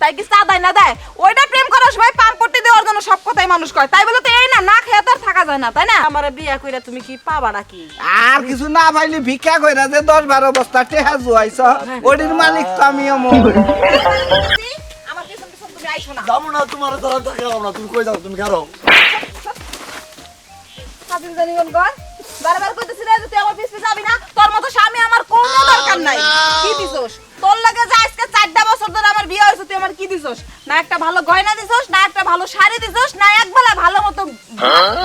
তাই কি চা দেয় না দেয়? ওইটা প্রেম করার সময় পাম্পটি দেওয়ার জন্য সব কথাই মানুষ কয়, তাই বলে তো এই না খেয়ে তো আর থাকা যায় না, তাই না? আমার বিয়া কইরা তুমি কি পাবা নাকি? আর কিছু না পাইলে ভিক্ষা কইরা যে 10-12 বস্তা টেহা জুয়াইছ ওটির মালিক তো আমিও আমার পিছন পিছন তুমি আইছো না। যাবো না তোমার দ্বারা টাকা পাবো না, তুমি কই যাও, তুমি কারো হাজির জানিগন গর বারবার কইতেছি রে তুই আমার পিছে যাবি না, তোর মতো স্বামী আমার কোনো দরকার নাই। কি দিছস? তোর লাগে যে আজকে 4টা বছর ধরে আমার বিয়ে হইছে, তুই আমার কি দিছস? না একটা ভালো গয়না দিছস, না একটা ভালো শাড়ি দিছস, না একবেলা ভালো মতো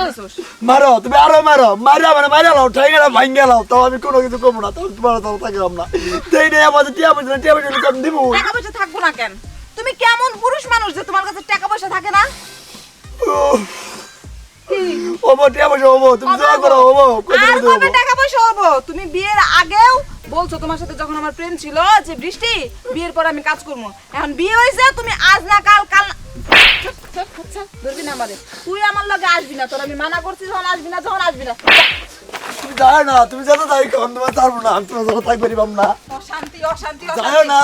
দিছস। মারো, তুমি আরো মারো, মারা মানে মারা লাও, ঠাইগা ভাঙ গেলাও, তাও আমি কোনো কিছু করবো না, তাও তোমার দ্বারা টাকা পাবো না। তাই নেই আমাদের টিয়া পয়সা কম দিব। টাকা পয়সা থাকবো না কেন? তুমি কেমন পুরুষ মানুষ যে তোমার কাছে টাকা পয়সা থাকে না? ওবো টিয়া পয়সা ওবো, তুমি যা করো ওবো, আর কবে টাকা পয়সা হবো? তুমি বিয়ের আগেও বলছো তোমার সাথে যখন আমার প্রেম ছিল যে বৃষ্টি বিয়ের পর আমি কাজ করবো, এখন বিয়ে হয়েছে তুমি আজ না কাল কাল আচ্ছা ধরবি না আমারে, তুই আমার লগে আসবি না, তোর আমি মানা করছি যখন আসবি না, যখন আসবি না। তুমি যাও না, তুমি যত তাই কম তোমার ছাড়বো না, আমি তোমার যত তাই পারিবাম না। অশান্তি অশান্তি যাও না,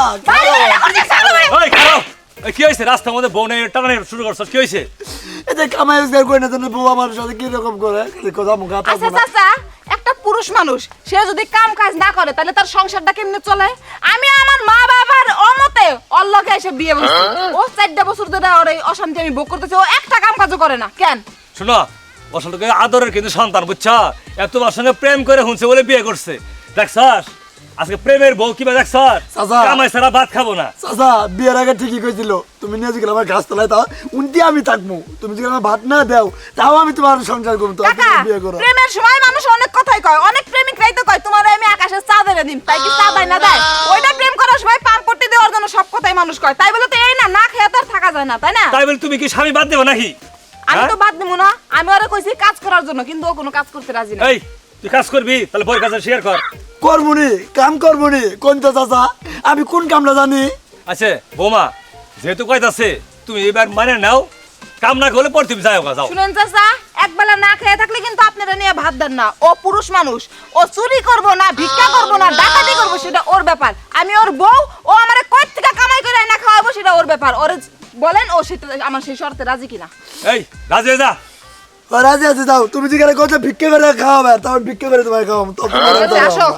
ওই খারাপ ওই কি হইছে? রাস্তার মধ্যে বউ নিয়ে টানানি শুরু করছস, কি হইছে? এই যে কামাই রোজগার করে না জন্য বউ আমার সাথে কি রকম করে কথা মুখা আচ্ছা পাবো না। চাচা, একটা পুরুষ মানুষ সে যদি কাম কাজ না করে তাহলে তার সংসারটা কেমনে চলে? আমি আমার মা বাবার অমতে ওর লগে এসে বিয়ে বসছি, ও 4টা বছর ধরে ওর এই অশান্তি আমি ভোগ করতেছি, ও একটা কাম কাজও করে না কেন? শোনো, বসন্তকে আদরের কিন্তু সন্তান, বুঝছা? তোমার সঙ্গে প্রেম করে হুনছে বলে বিয়ে করছে, দেখছস? আজকে প্রেমের বউ কিবা দেখছস? চাচা। কামাই ছাড়া ভাত খাবো না। চাচা বিয়ের আগে ঠিকই কইছিল, তুমি নিয়ে গেলে আমার গাছ তলায় তাও উনতি আমি থাকবো, তুমি যদি আমার ভাত না দাও তাও আমি তোমার সংসার করবো, তো কাকা, বিয়ে করো। প্রেমের সময় মানুষ অনেক কথাই কয়, অনেক প্রেমিকরাই তো কয় তোমার আমি আকাশের চাঁদ এনে দিম, তাই কি চাঁদ না দেয়? ওইটা প্রেম করার সময় পাম্পটি দেওয়ার জন্য সব কথাই মানুষ কয়, তাই বলে তো এই না খেয়ে তো আর থাকা যায় না, তাই না? তাই বলে তুমি কি স্বামী বাদ দেবো নাকি? আমি তো হ্যাঁ? বাদ দেবো না, আমি ওরা কইছি কাজ করার জন্য, কিন্তু ও কোনো কাজ করতে রাজি না। এই তুই কাজ করবি, তাহলে বউর কাছে শেয়ার কর। করবনি, কাম করবনি, কোন তো চাচা আমি কোন কামটা জানি? আচ্ছা বৌমা, যেহেতু কইতাছে তুমি এবার মানে নাও, কাম না করলে পর তুমি যাও যাও। শুনেন চাচা, একবেলা না খেয়ে থাকলে কিন্তু আপনারা নিয়ে ভাত দেন না। ও পুরুষ মানুষ, ও চুরি করবো না, ভিক্ষা করবো না, ডাকাতি করবো, সেটা ওর ব্যাপার। আমি ওর বউ, ও আমারে কই থেকে কামাই করে না খাওয়াবো সেটা ওর ব্যাপার। ওর বলেন ও সেটা আমার সেই শর্তে রাজি কিনা। এই রাজি হয়ে যা। ও রাজি আছে, যাও তুমি যেখানে কোথাও ভিক্ষে করে খাওয়াবে, তারপর ভিক্ষে করে তোমায় খাওয়াবো, তো আসো।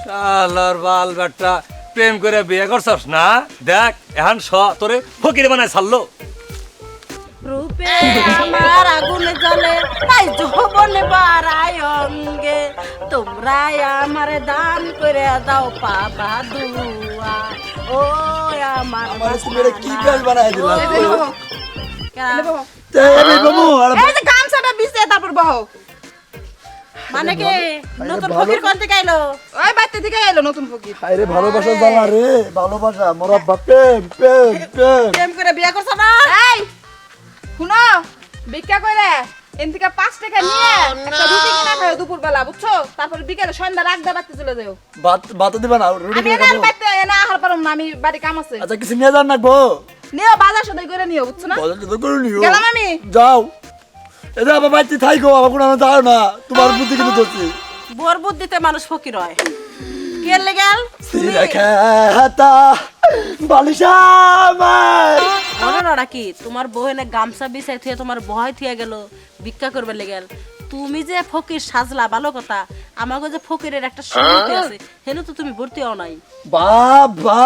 শালার বাল বেটা, প্রেম করে বিয়ে করছস না? দেখ এখন তোরে ফকির বানায় ছাড়লো। রূপে আমার আগুনে জ্বলে, তাই যৌবনে বাড়ায় অঙ্গে, তোমরা আমার দান করে দাও পাবা দুয়া। ও আমার আমার মেরে কি কাজ বানায় দিলা? এই যে বহো, কেরা? এই যে বহো। এই বাবু আর এই যে গামছাটা বিছিয়ে তারপর বহো। মানে কি নতুন ফকির কোন থেকে আইলো? ওই বাড়িতে থেকে এলো নতুন ফকির। আরে ভালোবাসা জানা রে, ভালোবাসা মোরাব্বা প্রেম প্রেম প্রেম। প্রেম করে বিয়ে করছ না? এই শুনো, ভিক্ষা করে এন থেকে 5 টাকা নিয়ে একটা রুটি কিনা খাও দুপুর বেলা, বুঝছো? তারপর বিকেলে সন্ধ্যা রাগদা বাড়তে চলে যাও। ভাত দিবা না, রুটি আমি দিয়ে এনার খাবো। বাড়তে এনা আহার পারম না, আমি বাড়ি কাম আছে। আচ্ছা কিছু নিয়ে যান নাকবো, নিও বাজার সদাই করে নিও, বুঝছো না? বাজার তো করে নিও। গেলাম আমি। যাও, এটা আবার বাড়িতে থাইকো, আবার কোনো যাও না, তোমার বুদ্ধি কিন্তু ধরছি। বোর বুদ্ধিতে মানুষ ফকির হয়। কে লেগেল? সিরাখাতা বালিশা আমার। মনে না নাকি তোমার বউ এনে গামছা বিছাই থুয়ে তোমার বহাই থুয়ে গেল ভিক্ষা করবে লেগেল। তুমি যে ফকির সাজলা ভালো কথা, আমাকে যে ফকিরের একটা সমিতি আছে হেন তো তুমি ভর্তি হও নাই। বাবা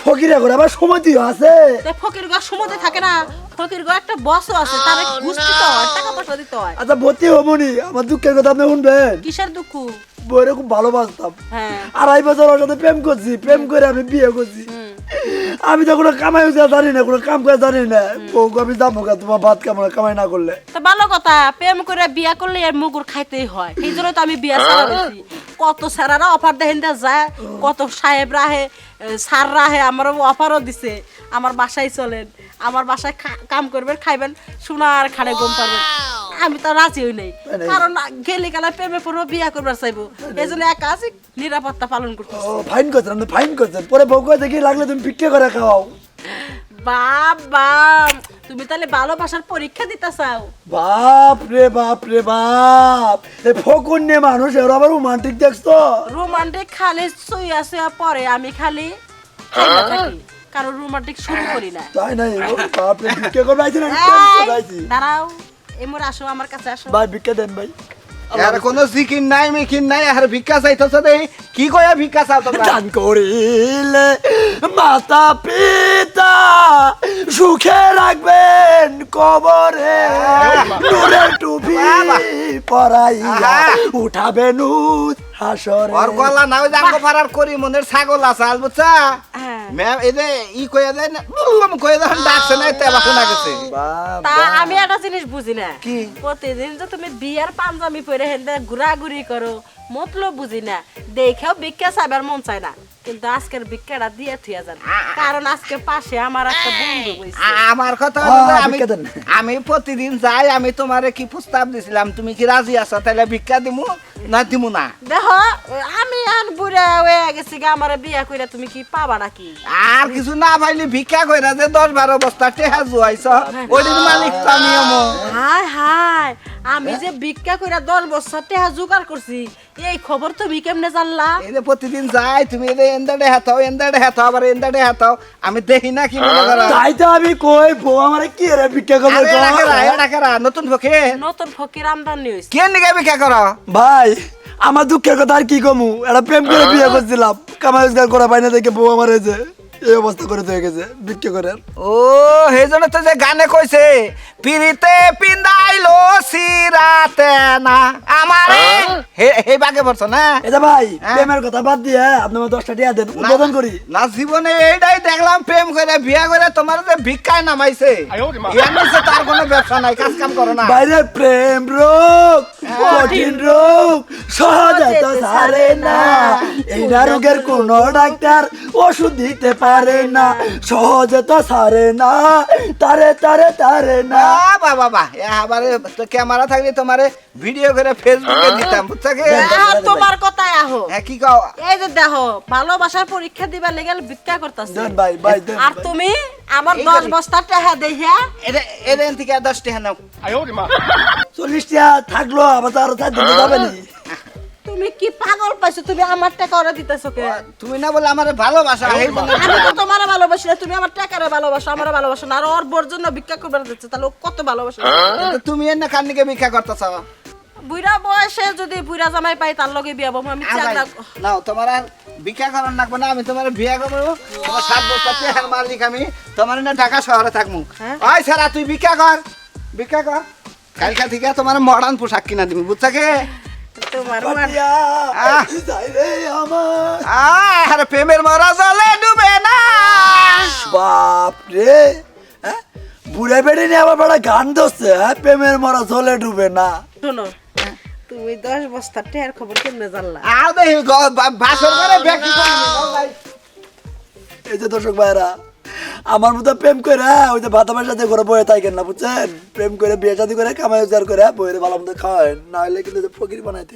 ফকিরা করে আবার সমিতি আছে। তা ফকির গো সমুদ্রে থাকে না, ফকির গো একটা বসও আছে, তার ঘুষ দিতে হয়, টাকা পয়সা দিতে হয়। আচ্ছা ভর্তি হবো নি, আমার দুঃখের কথা আপনি শুনবেন। কিসের দুঃখ? বইরে খুব ভালোবাসতাম, হ্যাঁ 2.5 বছর ওর সাথে প্রেম করছি, প্রেম করে আমি বিয়ে করছি। আমি তো কোনো কামাই জানি না, কোনো কাম করে জানি না, বউকে আমি যাবো গা তোমার ভাত কামাই না করলে। তো ভালো কথা, প্রেম করে বিয়া করলে আর মুগুর খাইতেই হয়, এই জন্য তো আমি বিয়া ছাড়া দিছি। কত স্যারারা অফার দেখেন যায়, কত সাহেব রাহে স্যার রাহে আমারও অফারও দিছে, আমার বাসায় চলেন, আমার বাসায় কাম করবেন, খাইবেন, সোনার খাড়ে গম পাবেন। আমি তো রাজি হই নাই, কারণ গেলি কালা প্রেমে পড়বো, বিয়া করবার চাইবো, এই জন্য একা আছি, নিরাপত্তা পালন করতেছি। ও ফাইন করছেন, আপনি ফাইন করছেন, পরে বউ করে দেখি লাগলে তুমি ভিক্ষা করে খাওয়াও। বাবা তুমি তাহলে ভালোবাসার পরীক্ষা দিতে চাও? বাপ রে বাপ রে বাপ, এই ফকুন নিয়ে মানুষ এর আবার রোমান্টিক দেখছো? রোমান্টিক খালি শুই আছে পরে আমি খালি খাইতে থাকি, কারো রোমান্টিক শুরু করি না। তাই নাই আপনি ভিক্ষা করবে আইছেন আমি প্রেম করে আইছি। দাঁড়াও, এমরে আসো, আমার কাছে আসো। ভাই ভিক্ষা দেন ভাই। আর কোনো জিকির নাই মিকির নাই আর ভিক্ষা চাইতেছ দেই কি কইয়া ভিক্ষা চাও তোমরা দান করিলে মাতা পিতা সুখে রাখবেন কবরে নূরের টুপি পরাইয়া উঠাবেন হাসরে। ওর গলা না ওই জাঙ্গো পারার করি মনের ছাগল আসাল বুঝছা হ্যাঁ। ম্যাম এই যে ই কইয়া দেন কইয়া দেন ডাকছে না তেবা শোনা গেছে তা আমি একটা জিনিস বুঝি না, কি? প্রতিদিন যে তুমি বিয়ার পাঞ্জাবি পরে হেন্দে ঘোরাঘুরি করো, মতলব বুঝি না। দেখেও ভিক্ষা চাইবার মন চায় না, কিন্তু আজকের ভিক্ষাটা দিয়ে থুয়া যান, কারণ আজকে পাশে আমার একটা বন্ধু বইছে। আমার কথা হলো যে আমি ভিক্ষা দেন। আমি প্রতিদিন যাই আমি তোমারে কি প্রস্তাব দিছিলাম তুমি কি রাজি আছো তাহলে ভিক্ষা দিমু না দিমু না দেখো আমি আন বুড়া হয়ে গেছি গা, আমার বিয়া কইরা তুমি কি পাবা নাকি? আর কিছু না পাইলে ভিক্ষা কইরা যে 10-12 বস্তা টেহা জুয়াইছ ওইদিন মালিক তো আমি আমো হায় হায়, আমি যে ভিক্ষা কইরা 10 বছর টাকা জোগাড় করছি, এই খবর তুমি কেমনে জানলা? এই যে প্রতিদিন যাই তুমি এই যে এন্দাডে হাতাও আবার এন্দাডে হাতাও আমি দেখি না কি মনে করো তাই তো আমি কই বউ আমারে কি রে ভিক্ষা করবে আরে রাখেরা নতুন ফকে নতুন ফকির আমদানি হইছে। কে নিকে ভিক্ষা করো ভাই আমার দুঃখের কথা আর কি কমু, এটা প্রেম করে বিয়ে করছিলাম, কামাই রোজগার করা পাই না দেখে বউ আমার এই যে এই অবস্থা করে হয়ে গেছে ভিক্ষা করে। ও সেই জন্য তো যে গানে কইছে পিরিতে পিন্দাইলো সিরাতে না আমারে হে বাগে পড়ছো না এটা ভাই প্রেমের কথা বাদ দিয়ে আপনি আমার 10টা টাকা দেন, উদ্বোধন করি। না জীবনে এইটাই দেখলাম প্রেম করে বিয়া করে তোমার যে ভিক্ষায় নামাইছে এমনিছে তার কোনো ব্যবসা নাই কাজ কাম করো না বাইরে প্রেম রোগ কঠিন রোগ সহজে তো সারে না, এই না রোগের কোন ডাক্তার ওষুধ দিতে পারে না, সহজে তো সারে না, তারে না। বাবা এবারে তো ক্যামেরা থাকলে তোমারে ভিডিও করে ফেসবুকে দিতাম বুঝছো কি আর তোমার কথায় আহো, হ্যাঁ কি কও এই যে দেখো ভালোবাসার পরীক্ষা দিবার লেগে ভিক্ষা করতেছে, দেন ভাই ভাই দেন আর তুমি আমার 10 বস্তা টাকা দেইয়া এদের থেকে 10 টাকা নাও 40 টাকা থাকলো আবার তো আরো 4 দিন যাবে নি। তুমি কি পাগল পাইছো? তুমি আমার টাকা ওরা দিতেছো কে? তুমি না বলে আমারে ভালোবাসা এই জন্য আমি তো তোমার ভালোবাসি না, তুমি আমার টাকারে ভালোবাসো, আমার ভালোবাসো না, আর ওর বোর জন্য ভিক্ষা করবার দিচ্ছে, তাহলে ও কত ভালোবাসে। কিন্তু তুমি এর না কান্নিকে ভিক্ষা করতেছ বুড়া বয়সে যদি বুড়া জামাই পাই তার লগে বিয়া বলবো, আমি চাই না। নাও তোমার আর ভিক্ষা করার লাগবে না আমি তোমার বিয়া করবো তোমার 7 বছর টাকার মালিক আমি তোমার না ঢাকা শহরে থাকবো ওই সারা তুই ভিক্ষা কর কালকা থেকে তোমার মডার্ন পোশাক কিনা দিবি বুঝছো কে তোমার পাটিয়া, আহ। যাই রে আমার আরে প্রেমের মরা জলে ডুবে না বাপ রে, হ্যাঁ? বুড়ে বেড়ে নিয়ে আবার বড় গান ধরছে, হ্যাঁ প্রেমের মরা জলে ডুবে না। শোনো, তুমি 10 বস্তা টের খবর কেমনে জানলা? আর দেখি বাসর করে ব্যক্তি এই যে দর্শক ভাইরা আমার মতো প্রেম করে ওই যে ভাত আমার সাথে করে বয়ে থাকেন না বুঝছেন, প্রেম করে বিয়ে শাদী করে কামাই রোজগার করে বইয়ের ভালো মতো খাওয়ায়, না হলে কিন্তু ফকির বানাইতে